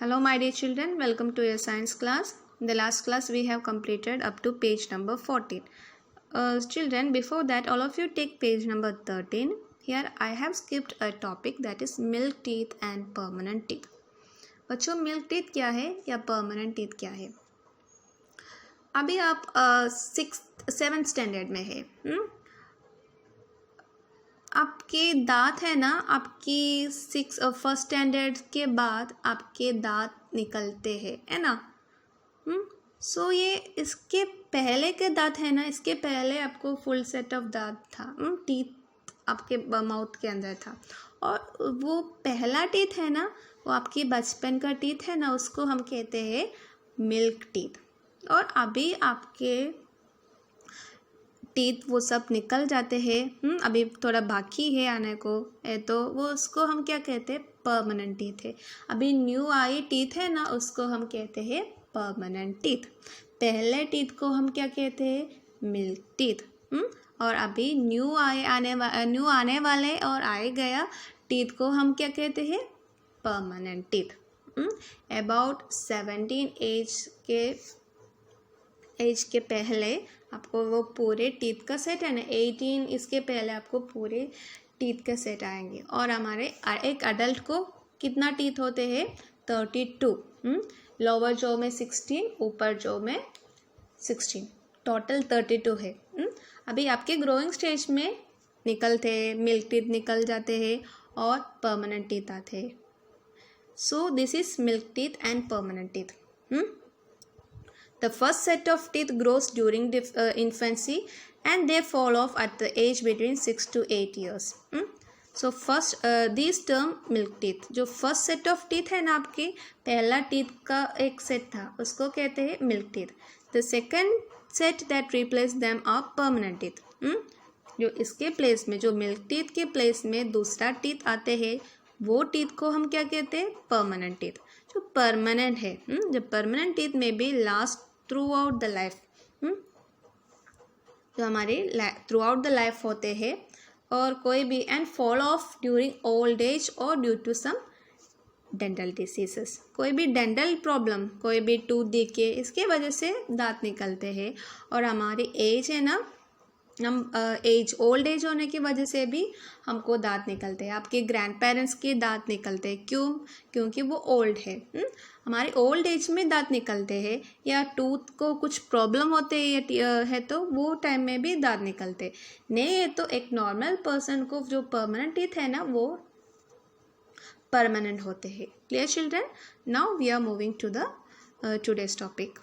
Hello my dear children, welcome to your science class. In the last class we have completed up to page number 14. Children, before that all of you take page number 13. Here I have skipped a topic that is milk teeth and permanent teeth. बच्चों milk teeth क्या है या permanent teeth क्या है? अभी आप 6th-7th standard में है. आपके दांत है ना, आपकी फर्स्ट स्टैंडर्ड के बाद आपके दांत निकलते हैं, है ना. सो ये इसके पहले के दांत है ना, इसके पहले आपको फुल सेट ऑफ दांत था, टीथ आपके माउथ के अंदर था. और वो पहला टीथ है ना, वो आपकी बचपन का टीथ है ना, उसको हम कहते हैं मिल्क टीथ. और अभी आपके टीथ वो सब निकल जाते हैं. अभी थोड़ा बाकी है आने को है, तो वो उसको हम क्या कहते हैं, परमानेंट टीथ है. अभी न्यू आई टीथ है ना, उसको हम कहते हैं परमानेंट टीथ. पहले टीथ को हम क्या कहते हैं, मिल्क टीथ. और अभी न्यू आने वाले और आए गया टीथ को हम क्या कहते हैं, परमानेंट टीथ. अबाउट 17 एज के पहले आपको वो पूरे टीथ का सेट है ना, 18 इसके पहले आपको पूरे टीथ का सेट आएंगे. और हमारे एक अडल्ट को कितना टीथ होते हैं, 32. लोअर जॉ में 16, ऊपर जॉ में 16, टोटल 32 है. अभी आपके ग्रोइंग स्टेज में निकलते हैं, मिल्क टीथ निकल जाते हैं और परमानेंट टीथ आते हैं. So this is milk teeth and permanent teeth. The first set of teeth grows during infancy and they fall off at the age between 6 to 8 years. So first these term milk teeth. जो first set of teeth है ना, आपके पहला teeth का एक set था, उसको कहते हैं milk teeth. The second set that replace them are permanent teeth. जो इसके प्लेस में, जो मिल्क टीथ के प्लेस में दूसरा टीथ आते हैं, वो टीथ को हम क्या कहते हैं, परमानेंट टीथ. जो परमानेंट है, जो परमानेंट टीथ में भी last through out the life, जो हमारे थ्रू आउट द लाइफ होते हैं. और कोई भी and fall off during old age और due to some dental diseases. कोई भी डेंटल प्रॉब्लम, कोई भी टूथ डीके, इसके वजह से दांत निकलते हैं. और हमारी एज है ना, हम ओल्ड एज होने की वजह से भी हमको दांत निकलते हैं. आपके ग्रैंड पेरेंट्स के दांत निकलते हैं, क्यों? क्योंकि वो ओल्ड है. हमारे ओल्ड एज में दांत निकलते हैं, या टूथ को कुछ प्रॉब्लम होते हैं है तो वो टाइम में भी दांत निकलते हैं. नहीं है तो एक नॉर्मल पर्सन को जो परमानेंट टीथ है ना, वो परमानेंट होते हैं. Clear children? Now we are moving to the today's topic.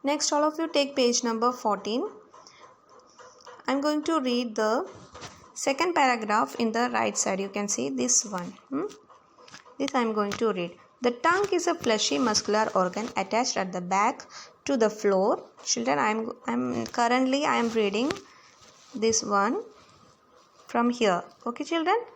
Next, all of you take page number 14. I'm going to read the second paragraph in the right side. You can see this one. This I'm going to read. The tongue is a fleshy muscular organ attached at the back to the floor. Children, I am reading this one from here. Okay, children?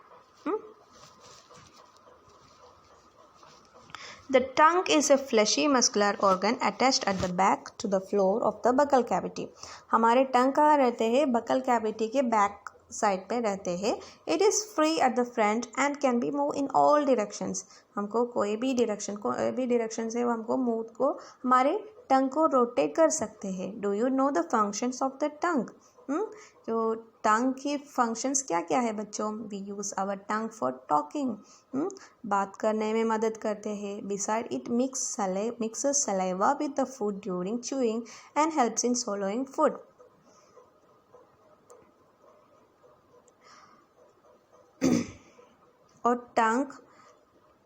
The tongue is a fleshy muscular organ attached at the back to the floor of the buccal cavity. हमारे टंग कहाँ रहते हैं, buccal cavity के back side पे रहते हैं. It is free at the front and can be moved in all directions. हमको कोई भी डायरेक्शन से हमको मूव को, हमारे टंग को रोटेट कर सकते हैं. Do you know the functions of the tongue? जो टंग की फंक्शंस क्या क्या है बच्चों? We use our tongue for talking. बात करने में मदद करते हैं. Beside it mixes saliva with the food during chewing and helps in swallowing food. और टंग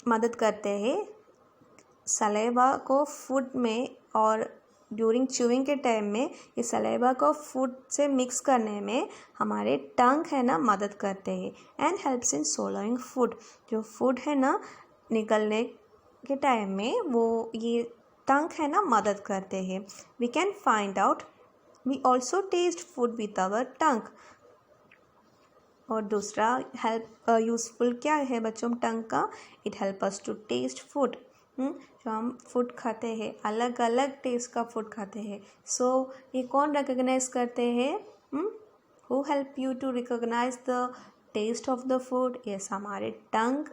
मदद करते हैं सलाइवा को फूड में, और ड्यूरिंग च्यूइंग के टाइम में ये सलाइवा को फूड से मिक्स करने में हमारे टंग है ना मदद करते हैं. And helps in swallowing food. जो फूड है ना निकलने के टाइम में, वो ये टंग है ना मदद करते हैं. We can find out we also test food with our tongue. और दूसरा हेल्प यूज़फुल क्या है बच्चों टंग का? It help us to taste food. जो हम फूड खाते हैं, अलग अलग टेस्ट का फूड खाते हैं. सो ये कौन रिकग्नाइज करते हैं? Who help you to recognise the taste of the food? Yes, हमारे टंग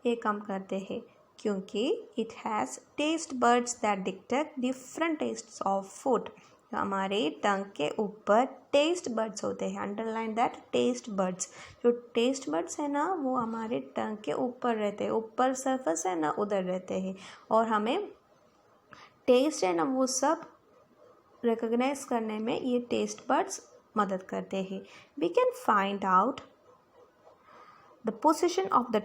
ये कम करते हैं क्योंकि it has taste birds that detect different tastes of food. हमारे टंग के ऊपर टेस्ट बर्ड्स होते हैं, अंडरलाइन दैट टेस्ट बर्ड्स। जो टेस्ट बर्ड्स है ना वो हमारे टंग के ऊपर रहते हैं, ऊपर सरफेस है ना उधर रहते हैं, और हमें टेस्ट है ना वो सब रिकॉग्नाइज करने में ये टेस्ट बर्ड्स मदद करते हैं। We can find out the position of the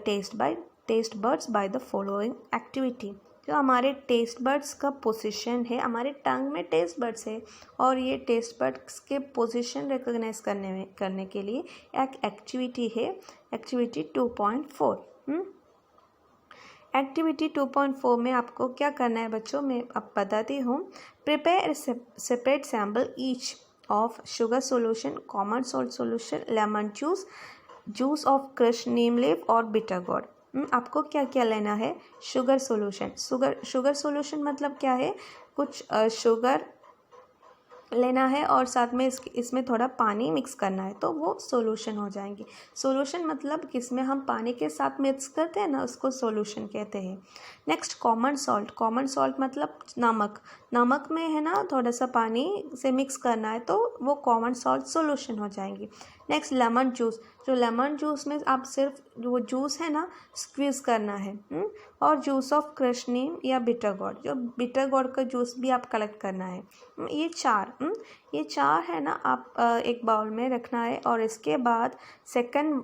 taste birds by the following activity. जो हमारे टेस्ट बर्ड्स का पोजीशन है, हमारे टंग में टेस्ट बर्ड्स है और ये टेस्ट बर्ड्स के पोजीशन रिकॉग्नाइज करने के लिए एक एक्टिविटी है, एक्टिविटी 2.4। एक्टिविटी 2.4 में आपको क्या करना है बच्चों, मैं अब बताती हूँ। Prepare separate sample each of sugar solution, common salt solution, lemon juice, juice of crush Neem leaf और बिटर गोर्ड। आपको क्या क्या लेना है? Sugar solution. शुगर सोल्यूशन मतलब क्या है? कुछ शुगर लेना है और साथ में इसमें थोड़ा पानी मिक्स करना है तो वो सोल्यूशन हो जाएंगे। सोल्यूशन मतलब किसमें हम पानी के साथ मिक्स करते हैं ना, उसको सोल्यूशन कहते हैं। Next common salt. Common salt मतलब नमक। नमक में है ना थोड़ा सा पानी से मिक्स करना है तो वो कॉमन सॉल्ट सोल्यूशन हो जाएंगी। Next lemon juice. जो लेमन जूस में आप सिर्फ वो जूस है ना स्क्वीज़ करना है। और जूस ऑफ क्रश नीम या बिटर गोर्ड, जो बिटर गोर्ड का जूस भी आप कलेक्ट करना है। ये चार है ना आप एक बाउल में रखना है। और इसके बाद सेकंड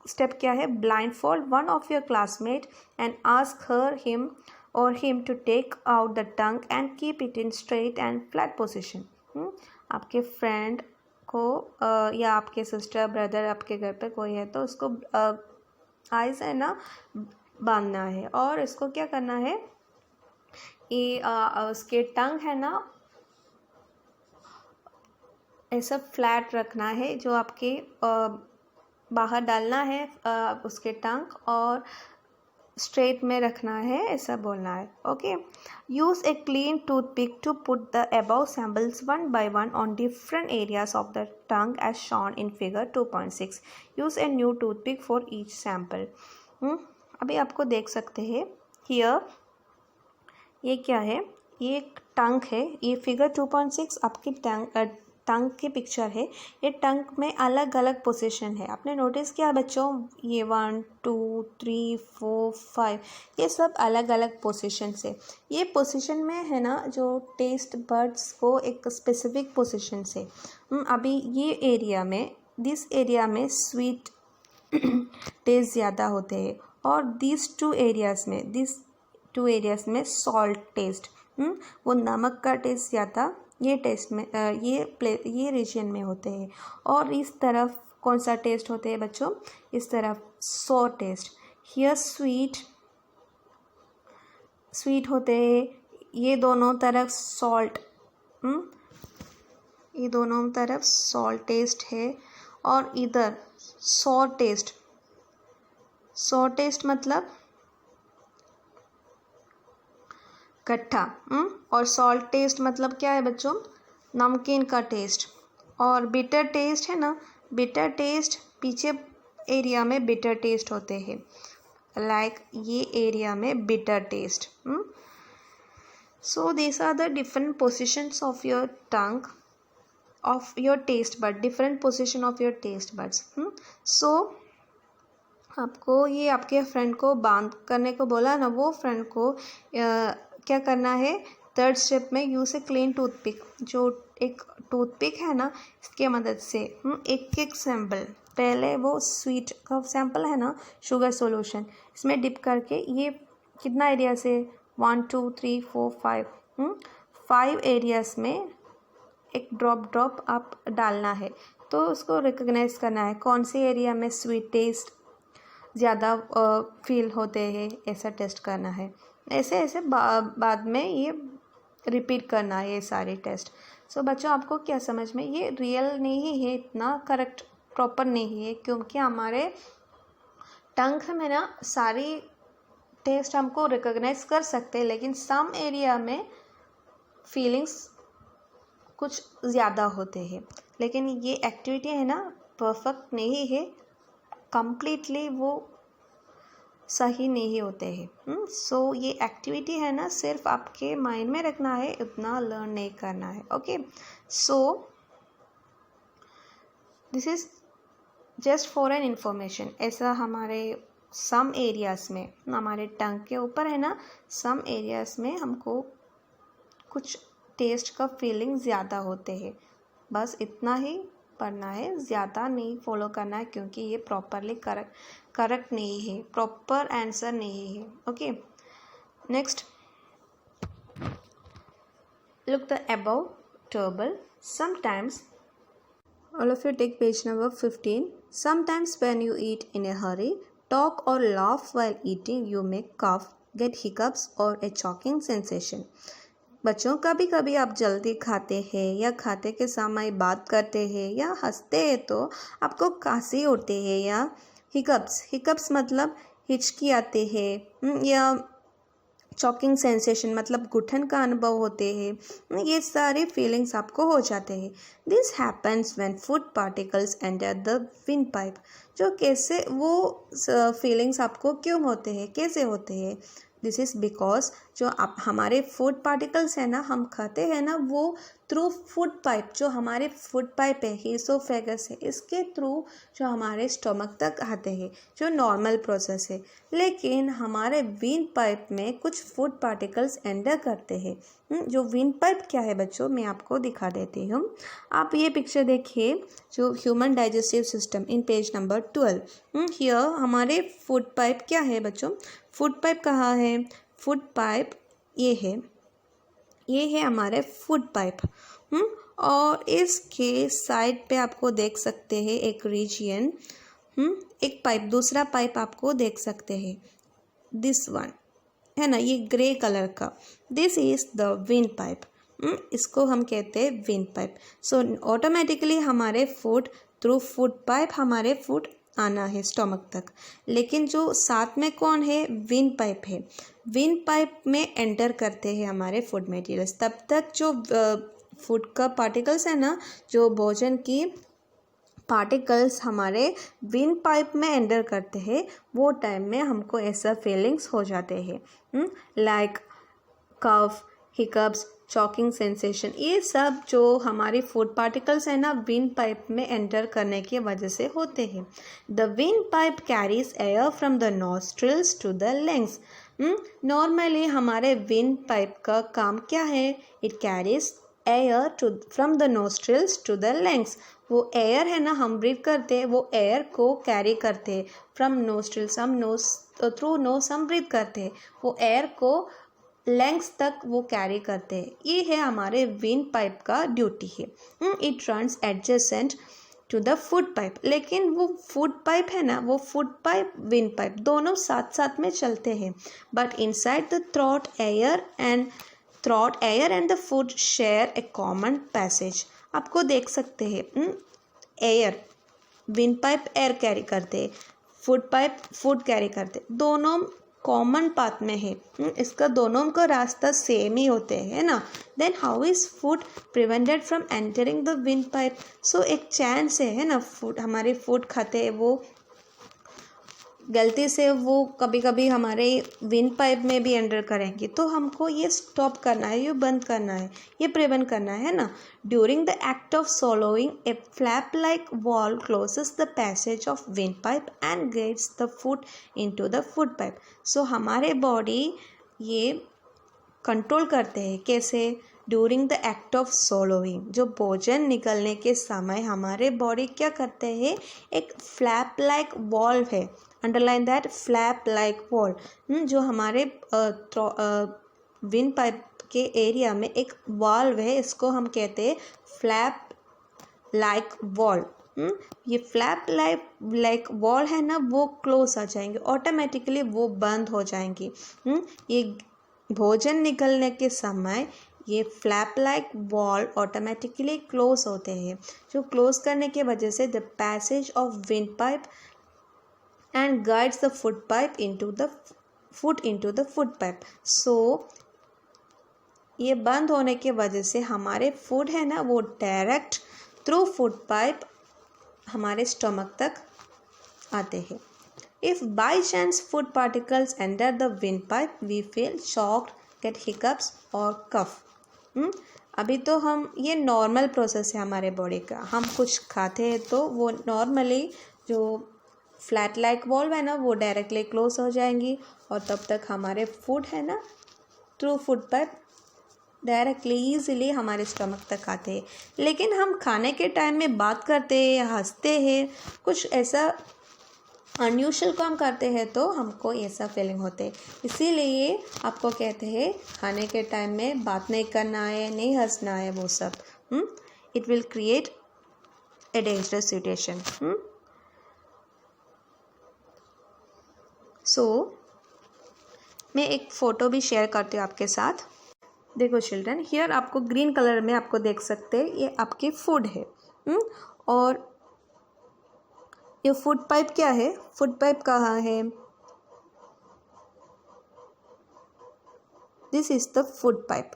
स्टेप क्या है? Blindfold one of your classmate and ask her him और him to take out the tongue and keep it in straight and flat position. आपके फ्रेंड को या आपके सिस्टर ब्रदर आपके घर पे कोई है तो उसको आइज है ना बांधना है और इसको क्या करना है, ये उसके टंग है ना ऐसा फ्लैट रखना है, जो आपके बाहर डालना है उसके टंग और स्ट्रेट में रखना है, ऐसा बोलना है। Okay. Use a clean toothpick to put the above samples one by one on different areas of the tongue as shown in figure 2.6। Use a new toothpick for each sample. अभी आपको देख सकते हैं हियर, ये क्या है? ये एक टंग है। ये फिगर 2.6 आपकी टंग की पिक्चर है। ये टंग में अलग अलग पोजीशन है। आपने नोटिस किया बच्चों, ये 1 2 3 4 5 ये सब अलग अलग पोजीशन है। ये पोजीशन में है ना जो टेस्ट बर्ड्स को एक स्पेसिफिक पोजीशन से अभी ये एरिया में, दिस एरिया में स्वीट टेस्ट ज़्यादा होते हैं और दिस टू एरियाज़ में सॉल्ट टेस्ट, वो नमक का टेस्ट ज़्यादा ये टेस्ट में ये रीजन में होते हैं। और इस तरफ कौन सा टेस्ट होते हैं बच्चों? इस तरफ सॉर टेस्ट। हियर स्वीट होते हैं, ये दोनों तरफ सॉल्ट, ये दोनों तरफ सॉल्ट टेस्ट है। और इधर सॉर टेस्ट मतलब खट्टा। और सॉल्ट टेस्ट मतलब क्या है बच्चों? नमकीन का टेस्ट। और बिटर टेस्ट है ना, बिटर टेस्ट पीछे एरिया में बिटर टेस्ट होते हैं, लाइक ये एरिया में bitter taste. So these are the different positions of your tongue of your taste bud, different position of your taste buds. So आपको ये आपके फ्रेंड को बांध करने को बोला ना, वो फ्रेंड को क्या करना है? थर्ड स्टेप में यूज़ ए क्लीन टूथपिक। जो एक टूथपिक है ना, इसके मदद से एक एक सैंपल, पहले वो स्वीट का सैंपल है ना शुगर सॉल्यूशन, इसमें डिप करके ये कितना एरिया से 1 2 3 4 5 एरियाज़ में एक ड्रॉप आप डालना है। तो उसको रिकग्नाइज करना है कौन से एरिया में स्वीट टेस्ट ज़्यादा फील होते हैं, ऐसा टेस्ट करना है। ऐसे बाद में ये रिपीट करना है ये सारे टेस्ट। सो बच्चों आपको क्या समझ में? ये रियल नहीं है, इतना करेक्ट प्रॉपर नहीं है, क्योंकि हमारे टंग में ना सारी टेस्ट हमको रिकॉग्नाइज कर सकते हैं, लेकिन सम एरिया में फीलिंग्स कुछ ज़्यादा होते हैं। लेकिन ये एक्टिविटी है ना परफेक्ट नहीं है, कम्प्लीटली वो सही नहीं होते हैं। सो ये एक्टिविटी है ना, सिर्फ आपके माइंड में रखना है, इतना लर्न नहीं करना है। Okay, so this is just for an information. ऐसा हमारे सम एरियाज़ में, हमारे टंग के ऊपर है ना, सम एरियाज़ में हमको कुछ टेस्ट का फीलिंग ज़्यादा होते हैं। बस इतना ही पढ़ना है, ज़्यादा नहीं फॉलो करना है, क्योंकि ये प्रॉपरली करेक्ट नहीं है, प्रॉपर आंसर नहीं है। Okay, next, look the above table. Sometimes, all of you take page number 15. Sometimes when you eat in a hurry, talk or laugh while eating, you may cough, get hiccups or a choking sensation. बच्चों, कभी कभी आप जल्दी खाते हैं या खाते के समय बात करते हैं या हंसते हैं तो आपको खांसी उठती है या हिकअप्स मतलब हिचकी आते हैं या चॉकिंग सेंसेशन मतलब घुटन का अनुभव होते हैं। ये सारी फीलिंग्स आपको हो जाते हैं। This happens when food particles enter the wind pipe. जो कैसे वो फीलिंग्स आपको क्यों होते हैं, कैसे होते हैं? दिस इज़ बिकॉज जो आप हमारे फूड पार्टिकल्स है ना, हम खाते हैं ना, वो थ्रू फूड पाइप, जो हमारे फूड पाइप है, ईसोफेगस है, इसके थ्रू जो हमारे स्टमक तक आते हैं, जो नॉर्मल प्रोसेस है। लेकिन हमारे विंड पाइप में कुछ फूड पार्टिकल्स एंटर करते हैं। जो विंड पाइप क्या है बच्चों, मैं आपको दिखा देती हूँ। आप ये पिक्चर देखिए, जो human digestive system in page number 12। Here हमारे फूड पाइप क्या है बच्चों? फूड पाइप कहाँ है? फूड पाइप ये है हमारे फूड पाइप। और इसके साइड पे आपको देख सकते हैं एक रीजियन, एक पाइप, दूसरा पाइप आपको देख सकते हैं, दिस वन है ना, ये ग्रे कलर का, this is the wind pipe. इसको हम कहते हैं विंड पाइप। सो ऑटोमेटिकली हमारे फूड थ्रू फूड पाइप हमारे फूड आना है स्टमक तक। लेकिन जो साथ में कौन है? विंड पाइप है। विंड पाइप में एंटर करते हैं हमारे फूड मटेरियल्स। तब तक जो फूड का पार्टिकल्स है ना, जो भोजन की पार्टिकल्स हमारे विंड पाइप में एंटर करते हैं, वो टाइम में हमको ऐसा फीलिंग्स हो जाते हैं, लाइक कफ, हिकअप्स, चॉकिंग सेंसेशन। ये सब जो हमारी फूड पार्टिकल्स है ना, विंड पाइप में एंटर करने की वजह से होते हैं। The wind pipe carries air from the nostrils to the lungs. Normally हमारे विंड पाइप का काम क्या है? It carries air from the nostrils to the lungs. वो एयर है ना, हम ब्रीथ करते हैं, वो एयर को कैरी करते हैं फ्रॉम नोस्ट्रिल्स, हम नोज थ्रू नोज हम ब्रीथ करते हैं, वो एयर को लंग्स तक वो कैरी करते हैं। ये है हमारे विंड पाइप का ड्यूटी है। It runs adjacent to the food pipe. लेकिन वो फूड पाइप है ना, वो फूड पाइप विंड पाइप दोनों साथ साथ में चलते हैं। But inside the throat air and the food share A common passage. आपको देख सकते हैं, air, wind pipe air carry करते, फूड पाइप फूड कैरी करते, दोनों कॉमन पाथ में है। इसका दोनों का रास्ता सेम ही होते हैं, है ना। Then how is food prevented from entering the wind pipe? So एक चांस है ना, फूड हमारे फूड खाते हैं, वो गलती से वो कभी कभी हमारे विंड पाइप में भी एंटर करेंगे, तो हमको ये स्टॉप करना है, ये बंद करना है, ये प्रिवेंट करना है ना। During the act of swallowing, a flap like wall closes the passage of wind pipe and gets the food into the food pipe. So हमारे बॉडी ये कंट्रोल करते हैं, कैसे? During the act of swallowing, जो भोजन निकलने के समय हमारे बॉडी क्या करते हैं? एक फ्लैप लाइक वॉल्व है, underline that, flap like wall. जो हमारे विंड पाइप के एरिया में एक वाल्व है, इसको हम कहते हैं फ्लैप लाइक वॉल। ये फ्लैप लाइक वॉल है ना, वो क्लोज आ जाएंगे, ऑटोमेटिकली वो बंद हो जाएंगी। ये भोजन निकलने के समय ये flap like wall automatically close होते हैं, जो क्लोज करने की वजह से the passage of wind pipe and guides the food pipe into the food pipe. So ये बंद होने के वजह से हमारे फूड है ना, वो डायरेक्ट थ्रू फूड पाइप हमारे स्टमक तक आते हैं। If by chance food particles enter the windpipe, we feel shocked, get hiccups or cough. अभी तो हम ये नॉर्मल प्रोसेस है हमारे बॉडी का. हम कुछ खाते हैं तो वो नॉर्मली जो फ्लैट लाइक वॉल्व है ना वो डायरेक्टली क्लोज हो जाएंगी और तब तक हमारे फूड है ना through food pipe directly easily हमारे स्टमक तक आते हैं. लेकिन हम खाने के टाइम में बात करते हैं, हंसते हैं, कुछ ऐसा अनयूजुअल काम करते हैं तो हमको ऐसा फीलिंग होते हैं. इसीलिए आपको कहते हैं खाने के टाइम में बात नहीं करना है, नहीं हंसना है, वो सब. It will create a dangerous situation. So मैं एक फ़ोटो भी शेयर करती हूँ आपके साथ. देखो चिल्ड्रन, हियर आपको ग्रीन कलर में आपको देख सकते हैं ये आपके फूड है. और ये फूड पाइप क्या है? फूड पाइप कहाँ है? This is the food pipe.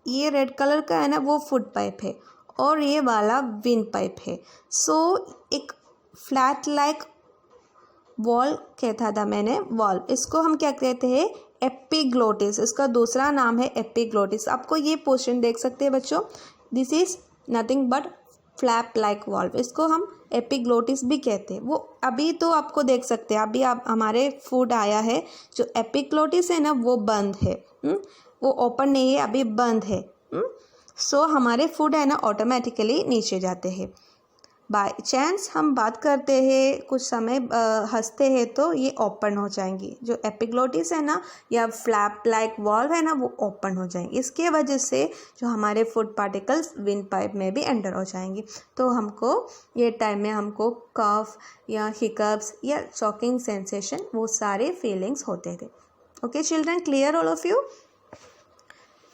ये रेड कलर का है ना वो फूड पाइप है और ये वाला विंड पाइप है. सो एक फ्लैट लाइक वॉल कहता था मैंने, वॉल. इसको हम क्या कहते हैं? एपिग्लोटिस. इसका दूसरा नाम है एपिग्लोटिस. आपको ये पोर्शन देख सकते हैं बच्चों. This is nothing but flap like valve. इसको हम एपिग्लोटिस भी कहते हैं. वो अभी तो आपको देख सकते हैं, अभी आप हमारे फूड आया है जो एपिग्लोटिस है ना वो बंद है. वो ओपन नहीं है, अभी बंद है. सो हमारे फूड है ना ऑटोमेटिकली नीचे जाते हैं. बाय चांस हम बात करते हैं, कुछ समय हंसते हैं तो ये ओपन हो जाएंगी. जो एपिग्लोटिस है ना या फ्लैप लाइक वॉल्व है ना वो ओपन हो जाएंगी. इसके वजह से जो हमारे फूड पार्टिकल्स विंड पाइप में भी एंटर हो जाएंगी. तो हमको ये टाइम में हमको कफ या हिकअप्स या चॉकिंग सेंसेशन वो सारे फीलिंग्स होते थे. Okay children, clear all of you?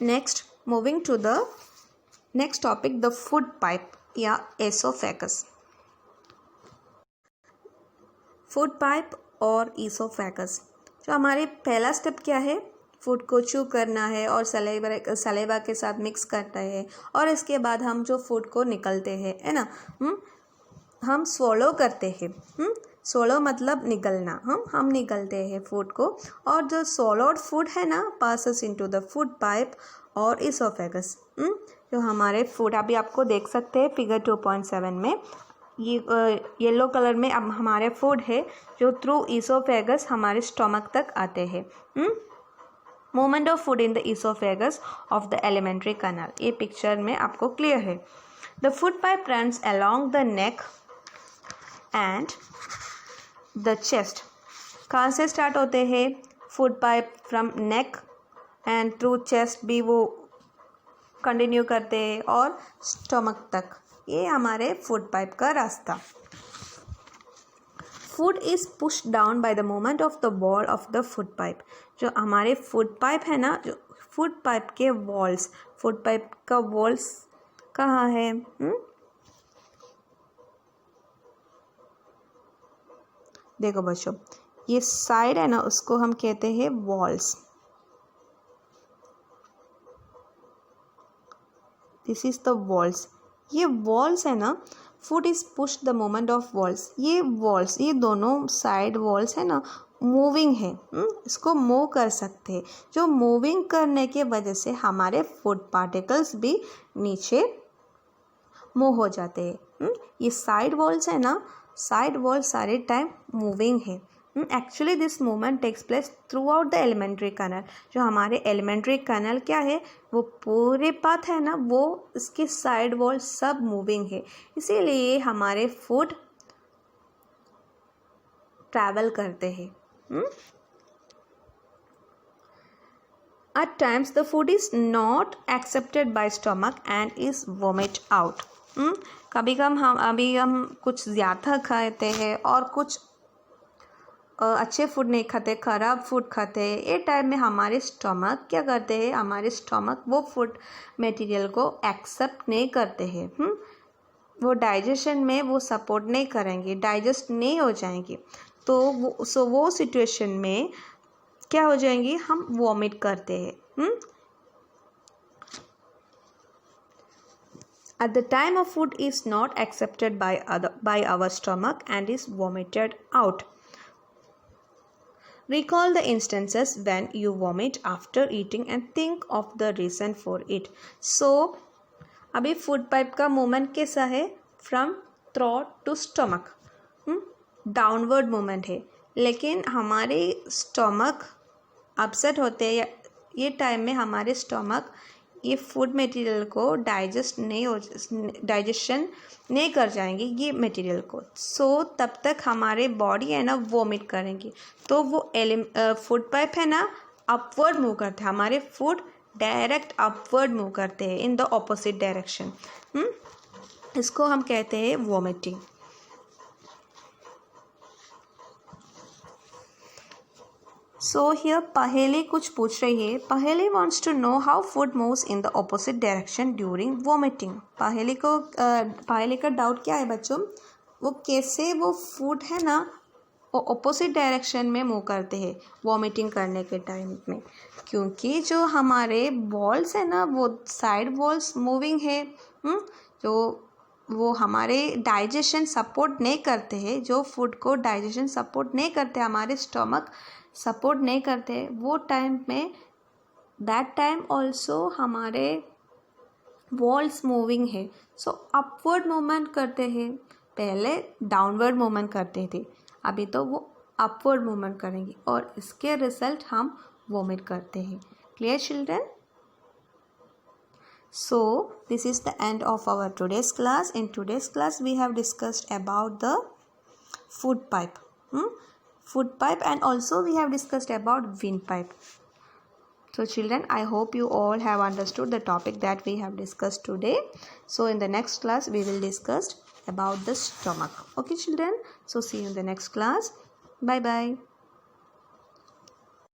Next moving to the next topic, the food pipe या एसोफेगस. फूड पाइप और ईसोफेगस. जो हमारे पहला स्टेप क्या है? फूड को च्यू करना है और सलेवा के साथ मिक्स करना है और इसके बाद हम जो फूड को निकलते हैं है ना, हम स्वॉलो करते हैं. स्वॉलो मतलब निगलना. हम निगलते हैं फूड को और जो स्वॉलोड फूड है ना passes into the food pipe और ईसोफेगस. जो हमारे फूड अभी आपको देख सकते हैं फिगर 2.7 में, ये येलो कलर में अब हमारे फूड है जो थ्रू ईसोफेगस हमारे स्टमक तक आते हैं. Movement of food in the oesophagus of the alimentary canal. ये पिक्चर में आपको क्लियर है. The food pipe runs along the neck and the chest. कहाँ से स्टार्ट होते हैं? Food pipe from neck and through chest भी वो कंटिन्यू करते हैं और स्टमक तक. ये हमारे फूड पाइप का रास्ता. Food is push down by the movement of the wall of the food pipe. जो हमारे फूड पाइप है ना, जो फूड पाइप के वॉल्स, फूड पाइप का वॉल्स कहाँ है? देखो बच्चों, ये साइड है ना उसको हम कहते हैं walls. This is the walls. ये वॉल्स है ना, food is push the moment of walls. ये वॉल्स, ये दोनों साइड वॉल्स है ना मूविंग है. इसको मूव कर सकते हैं. जो मूविंग करने के वजह से हमारे फूड पार्टिकल्स भी नीचे मूव हो जाते हैं. ये साइड वॉल्स है ना, साइड वॉल्स सारे टाइम मूविंग है. Actually this movement takes place throughout the alimentary canal. जो हमारे एलिमेंट्री कैनल क्या है वो पूरे पाथ है ना वो इसके साइड वॉल सब मूविंग है. इसीलिए हमारे फूड ट्रैवल करते हैं. At times the food is not accepted by stomach and is vomit out. कभी हम कुछ ज़्यादा खाते हैं और कुछ अच्छे फूड नहीं खाते, ख़राब फूड खाते हैं. ये टाइम में हमारे स्टमक क्या करते हैं? हमारे स्टमक वो फूड मटेरियल को एक्सेप्ट नहीं करते हैं. वो डाइजेशन में वो सपोर्ट नहीं करेंगे, डाइजेस्ट नहीं हो जाएंगे. तो वो सिचुएशन में क्या हो जाएंगी? हम वॉमिट करते हैं. At the time of food is not accepted by our stomach and is vomited out. Recall the instances when you vomit after eating and think of the reason for it. So अभी food pipe का movement कैसा है? From throat to stomach, downward movement है, लेकिन हमारे stomach upset होते हैं, ये टाइम में हमारे स्टमक ये फूड मटेरियल को डाइजेशन नहीं कर जाएंगे ये मटेरियल को, सो तब तक हमारे बॉडी है ना वोमिट करेंगे, तो वो फूड पाइप है ना अपवर्ड मूव करते हैं, हमारे फूड डायरेक्ट अपवर्ड मूव करते हैं इन द ऑपोजिट डायरेक्शन, इसको हम कहते हैं वोमिटिंग। सो हियर पहेली कुछ पूछ रही है। Paheli wants to know how food moves in the opposite direction during vomiting. Paheli का डाउट क्या है बच्चों? वो कैसे वो फूड है ना वो ऑपोजिट डायरेक्शन में मूव करते हैं वोमिटिंग करने के टाइम में, क्योंकि जो हमारे बॉल्स है ना वो साइड वॉल्स मूविंग है, जो वो हमारे डाइजेशन सपोर्ट नहीं करते हैं, जो फूड को डाइजेशन सपोर्ट नहीं करते, हमारे स्टमक सपोर्ट नहीं करते, वो टाइम में दैट टाइम ऑल्सो हमारे वॉल्स मूविंग है, सो अपवर्ड मूवमेंट करते हैं, पहले डाउनवर्ड मूवमेंट करते थे, अभी तो वो अपवर्ड मूवमेंट करेंगे और इसके रिजल्ट हम वोमिट करते हैं। Clear children? So this is the end of our today's class. In today's class we have discussed about the food pipe, and also we have discussed about windpipe. So children, I hope you all have understood the topic that we have discussed today. So in the next class we will discuss about the stomach. Okay children, so see you in the next class. Bye bye.